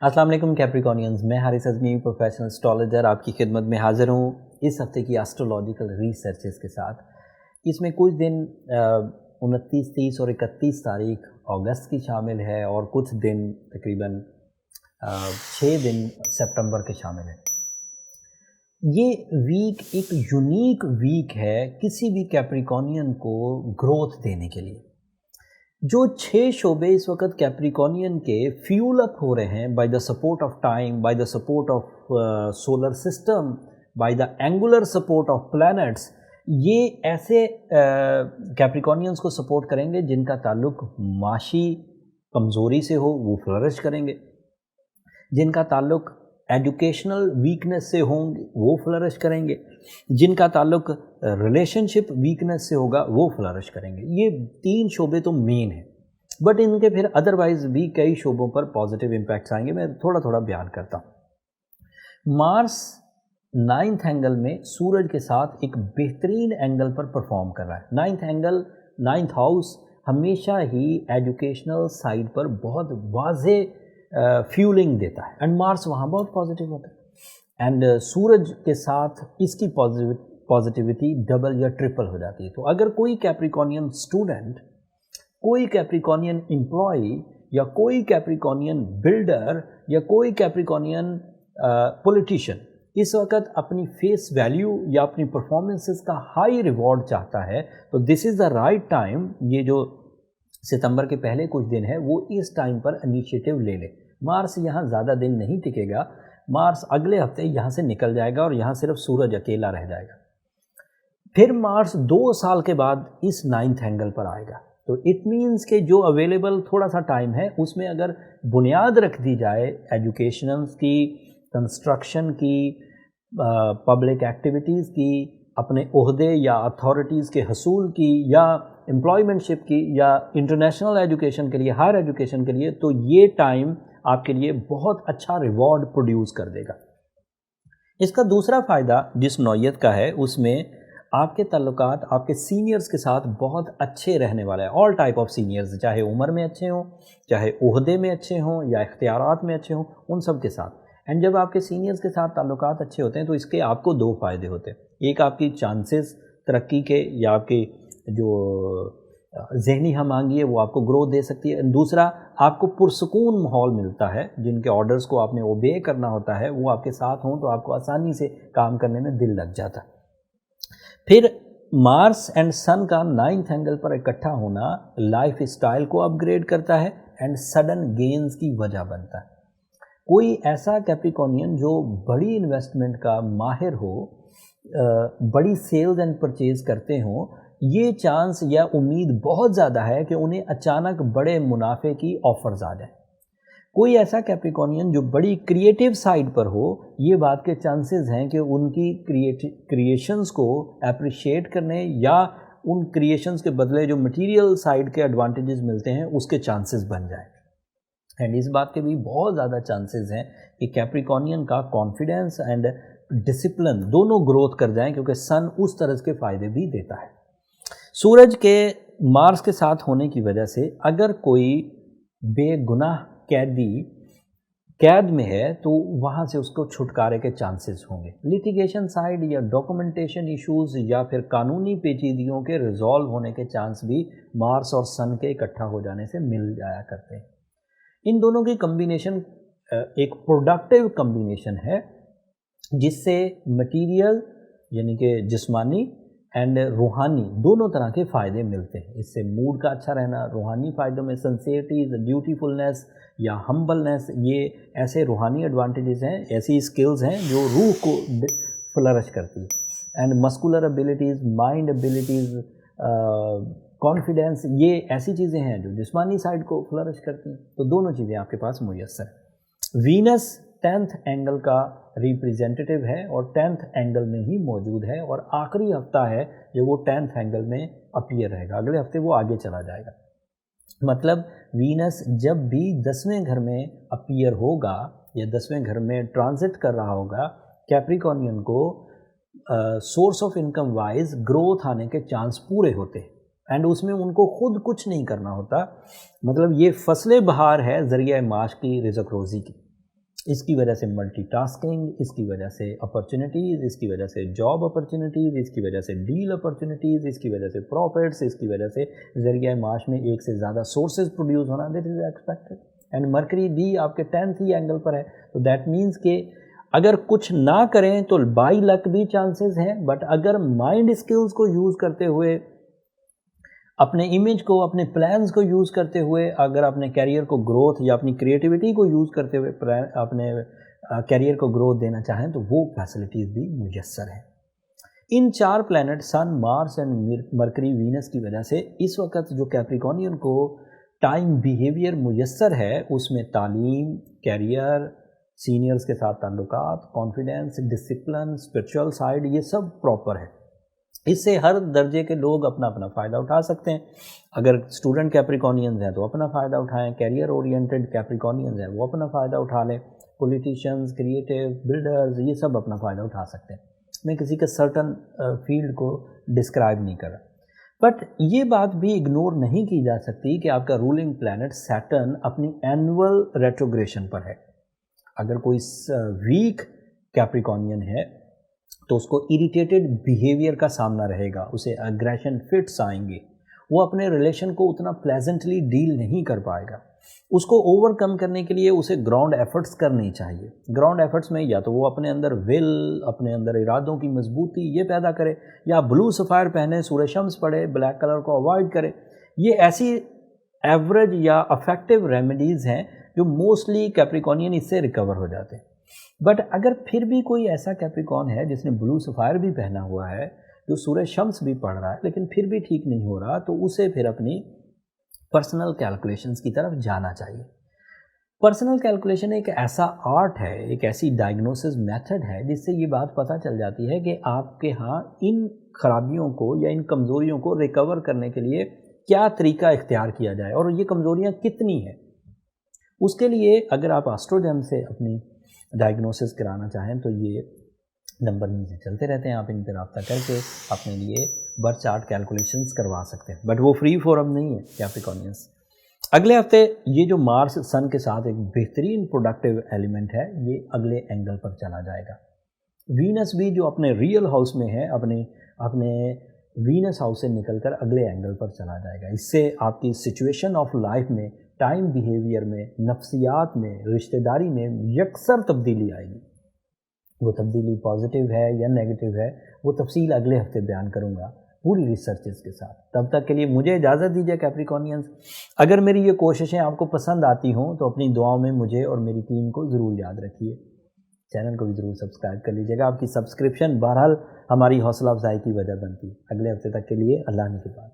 السلام علیکم کیپریکونینز، میں حارث اعظمی پروفیشنل اسٹرالوجر آپ کی خدمت میں حاضر ہوں اس ہفتے کی ایسٹرولوجیکل ریسرچز کے ساتھ۔ اس میں کچھ دن 29، 30 اور 31 تاریخ اگست کی شامل ہے اور کچھ دن تقریباً 6 دن سپٹمبر کے شامل ہیں۔ یہ ویک ایک یونیک ویک ہے کسی بھی کیپریکونین کو گروتھ دینے کے لیے۔ جو 6 شعبے اس وقت کیپریکونین کے فیول اپ ہو رہے ہیں by the support of time, by the support of solar system, by the Angular support of plants, یہ ایسے کیپریکونینز کو سپورٹ کریں گے جن کا تعلق معاشی کمزوری سے ہو، وہ فلرش کریں گے۔ جن کا تعلق ایجوکیشنل ویکنس سے ہوں گے وہ فلرش کریں گے۔ جن کا تعلق ریلیشن شپ ویکنس سے ہوگا وہ فلرش کریں گے۔ یہ 3 شعبے تو مین ہیں، بٹ ان کے پھر ادروائز بھی کئی شعبوں پر پازیٹیو امپیکٹس آئیں گے، میں تھوڑا تھوڑا بیان کرتا ہوں۔ مارس 9th اینگل میں سورج کے ساتھ ایک بہترین اینگل پر پرفارم کر رہا ہے۔ 9th اینگل، 9th ہاؤس ہمیشہ ہی ایجوکیشنل سائڈ پر بہت واضح فیولنگ دیتا ہے، اینڈ مارس وہاں بہت پازیٹیو ہوتا ہے، اینڈ سورج کے ساتھ اس کی پازیٹیوٹی ڈبل یا ٹرپل ہو جاتی ہے۔ تو اگر کوئی کیپریکونین اسٹوڈنٹ، کوئی کیپریکونین امپلائی یا کوئی کیپریکونین بلڈر یا کوئی کیپریکونین پولیٹیشین اس وقت اپنی فیس ویلیو یا اپنی پرفارمنسز کا ہائی ریوارڈ چاہتا ہے تو دس از دا رائٹ ٹائم۔ یہ جو ستمبر کے پہلے کچھ دن ہے وہ اس ٹائم پر انیشیٹو لے لے۔ مارس یہاں زیادہ دن نہیں ٹکے گا، مارس اگلے ہفتے یہاں سے نکل جائے گا اور یہاں صرف سورج اکیلا رہ جائے گا۔ پھر مارس 2 سال کے بعد اس 9th اینگل پر آئے گا، تو اٹ مینس کہ جو اویلیبل تھوڑا سا ٹائم ہے اس میں اگر بنیاد رکھ دی جائے ایجوکیشنز کی، کنسٹرکشن کی، پبلک ایکٹیویٹیز کی، اپنے عہدے یا اتھارٹیز کے حصول کی، یا امپلائمنٹ شپ کی، یا انٹرنیشنل ایجوکیشن کے لیے، ہائر ایجوکیشن کے لیے، تو یہ ٹائم آپ کے لیے بہت اچھا ریوارڈ پروڈیوس کر دے گا۔ اس کا دوسرا فائدہ جس نوعیت کا ہے اس میں آپ کے تعلقات آپ کے سینئرز کے ساتھ بہت اچھے رہنے والا ہے۔ آل ٹائپ آف سینئرز، چاہے عمر میں اچھے ہوں، چاہے عہدے میں اچھے ہوں یا اختیارات میں اچھے ہوں، ان سب کے ساتھ۔ اینڈ جب آپ کے سینئرز کے ساتھ تعلقات اچھے ہوتے ہیں تو اس کے آپ کو 2 فائدے ہوتے ہیں۔ ایک آپ کی چانسز ترقی کے یا آپ کی جو ذہنی ہم آہنگی ہے وہ آپ کو گروتھ دے سکتی ہے۔ دوسرا، آپ کو پرسکون ماحول ملتا ہے، جن کے آرڈرز کو آپ نے اوبے کرنا ہوتا ہے وہ آپ کے ساتھ ہوں تو آپ کو آسانی سے کام کرنے میں دل لگ جاتا ہے۔ پھر مارس اینڈ سن کا 9th اینگل پر اکٹھا ہونا لائف اسٹائل کو اپ گریڈ کرتا ہے اینڈ سڈن گینز کی وجہ بنتا ہے۔ کوئی ایسا کیپریکونین جو بڑی انویسٹمنٹ کا ماہر ہو، بڑی سیلز اینڈ پرچیز کرتے ہوں، یہ چانس یا امید بہت زیادہ ہے کہ انہیں اچانک بڑے منافع کی آفرز آ جائیں۔ کوئی ایسا کیپریکونین جو بڑی کریٹیو سائڈ پر ہو، یہ بات کے چانسز ہیں کہ ان کی کریشنز کو اپریشیٹ کرنے یا ان کریشنز کے بدلے جو مٹیریل سائڈ کے ایڈوانٹیجز ملتے ہیں اس کے چانسز بن جائیں۔ اینڈ اس بات کے بھی بہت زیادہ چانسز ہیں کہ کیپریکونین کا کانفیڈنس اینڈ ڈسپلن دونوں گروتھ کر جائیں، کیونکہ سن اس طرح کے فائدے بھی دیتا ہے۔ سورج کے مارس کے ساتھ ہونے کی وجہ سے اگر کوئی بے گناہ قیدی قید میں ہے تو وہاں سے اس کو چھٹکارے کے چانسز ہوں گے۔ لیٹیگیشن سائڈ یا ڈاکومنٹیشن ایشوز یا پھر قانونی پیچیدگیوں کے ریزالو ہونے کے چانس بھی مارس اور سن کے اکٹھا ہو جانے سے مل جایا کرتے ہیں۔ ان دونوں کی کمبینیشن ایک پروڈکٹیو کمبینیشن ہے جس سے مٹیریل یعنی کہ جسمانی اینڈ روحانی دونوں طرح کے فائدے ملتے ہیں۔ اس سے موڈ کا اچھا رہنا، روحانی فائدوں میں سنسیئرٹیز، ڈیوٹیفلنس یا ہمبلنس، یہ ایسے روحانی ایڈوانٹیجز ہیں، ایسی اسکلز ہیں جو روح کو فلرش کرتی ہے۔ And muscular abilities, mind abilities, confidence, یہ ایسی چیزیں ہیں جو جسمانی سائڈ کو فلرش کرتی ہیں، تو دونوں چیزیں آپ کے پاس میسر ہیں۔ وینس 10th اینگل کا ریپریزنٹیٹیو ہے اور 10th اینگل میں ہی موجود ہے، اور آخری ہفتہ ہے جو وہ 10th اینگل میں اپیئر رہے گا، اگلے ہفتے وہ آگے چلا جائے گا۔ مطلب وینس جب بھی 10ویں گھر میں اپیئر ہوگا یا 10ویں گھر میں ٹرانزٹ کر رہا ہوگا، کیپریکونین کو source of income wise growth آنے کے چانس پورے ہوتے ہیں، اینڈ اس میں ان کو خود کچھ نہیں کرنا ہوتا۔ مطلب یہ فصل بہار ہے ذریعہ معاش کی، رزق روزی کی۔ اس کی وجہ سے ملٹی ٹاسکنگ، اس کی وجہ سے اپرچونیٹیز، اس کی وجہ سے جاب اپرچونیٹیز، اس کی وجہ سے ڈیل اپرچونیٹیز، اس کی وجہ سے پروفٹس، اس کی وجہ سے ذریعہ معاش میں ایک سے زیادہ سورسز پروڈیوس ہونا، that is expected. And mercury بھی آپ کے 10th ہی اینگل پر ہے، تو دیٹ مینس کہ اگر کچھ نہ کریں تو بائی لک بھی چانسز ہیں، بٹ اگر مائنڈ اسکلز کو یوز کرتے ہوئے، اپنے امیج کو، اپنے پلانز کو یوز کرتے ہوئے، اگر اپنے کیریئر کو گروتھ یا اپنی کریٹیوٹی کو یوز کرتے ہوئے اپنے کیریئر کو گروتھ دینا چاہیں تو وہ فیسلٹیز بھی میسر ہیں. ان 4 planet Sun, Mars and Mercury, Venus کی وجہ سے اس وقت جو کیپریکونین کو ٹائم بیہیویئر میسر ہے اس میں تعلیم، کیریئر، سینئرز کے ساتھ تعلقات، کانفیڈنس، ڈسپلن، اسپرچول سائڈ، یہ سب پراپر ہے. اس سے ہر درجے کے لوگ اپنا اپنا فائدہ اٹھا سکتے ہیں. اگر اسٹوڈنٹ کیپریکونینز ہیں تو اپنا فائدہ اٹھائیں، کیریئر اورینٹڈ کیپریکونینز ہیں وہ اپنا فائدہ اٹھا لیں، پولیٹیشینز، کریٹیو، بلڈرز، یہ سب اپنا فائدہ اٹھا سکتے ہیں. میں کسی کے سرٹن فیلڈ کو ڈسکرائب نہیں کر رہا، بٹ یہ بات بھی اگنور نہیں کی جا سکتی کہ آپ کا رولنگ پلانٹ سیٹرن اپنی اینول ریٹروگریشن پر ہے. اگر کوئی ویک کیپریکونین ہے تو اس کو اریٹیٹڈ بیہیویئر کا سامنا رہے گا، اسے اگریشن فٹس آئیں گے، وہ اپنے ریلیشن کو اتنا پلیزنٹلی ڈیل نہیں کر پائے گا. اس کو اوور کم کرنے کے لیے اسے گراؤنڈ ایفرٹس کرنی چاہیے. گراؤنڈ ایفرٹس میں یا تو وہ اپنے اندر ول، اپنے اندر ارادوں کی مضبوطی یہ پیدا کرے، یا بلو سفائر پہنے، سورہ شمس پڑھے، بلیک کلر کو اوائڈ کرے. یہ ایسی ایوریج یا افیکٹو ریمیڈیز ہیں جو موسٹلی کیپریکونین اس سے ریکور ہو جاتے ہیں. بٹ اگر پھر بھی کوئی ایسا کیپریکون ہے جس نے بلو سفائر بھی پہنا ہوا ہے، جو سورہ شمس بھی پڑھ رہا ہے لیکن پھر بھی ٹھیک نہیں ہو رہا، تو اسے پھر اپنی پرسنل کیلکولیشنز کی طرف جانا چاہیے. پرسنل کیلکولیشن ایک ایسا آرٹ ہے، ایک ایسی ڈائگنوسس میتھڈ ہے جس سے یہ بات پتہ چل جاتی ہے کہ آپ کے ہاں ان خرابیوں کو یا ان کمزوریوں کو ریکور کرنے کے لیے کیا طریقہ اختیار کیا جائے اور یہ کمزوریاں کتنی ہیں. اس کے لیے اگر آپ ایسٹروجیم سے اپنی ڈائگنوسس کرانا چاہیں تو یہ نمبر نیچے چلتے رہتے ہیں، آپ ان پہ رابطہ کر کے اپنے لیے برتھ چارٹ کیلکولیشنز کروا سکتے ہیں، بٹ وہ فری فورم نہیں ہے کیپریکونینس. اگلے ہفتے یہ جو مارس سن کے ساتھ ایک بہترین پروڈکٹیو ایلیمنٹ ہے، یہ اگلے اینگل پر چلا جائے گا. وینس بھی جو اپنے ریئل ہاؤس میں ہے، اپنے وینس ہاؤس سے نکل کر اگلے اینگل پر چلا جائے گا. اس سے آپ کی سچویشن آف لائف میں، ٹائم بیہیویئر میں، نفسیات میں، رشتہ داری میں یکسر تبدیلی آئے گی. وہ تبدیلی پازیٹیو ہے یا نیگیٹو ہے وہ تفصیل اگلے ہفتے بیان کروں گا پوری ریسرچز کے ساتھ. تب تک کے لیے مجھے اجازت دیجیے کیپریکونینز. اگر میری یہ کوششیں آپ کو پسند آتی ہوں تو اپنی دعاؤں میں مجھے اور میری ٹیم کو ضرور یاد رکھیے. چینل کو بھی ضرور سبسکرائب کر لیجیے گا. آپ کی سبسکرپشن بہرحال ہماری حوصلہ افزائی کی وجہ بنتی ہے. اگلے ہفتے تک کے لیے اللہ نے کے بعد.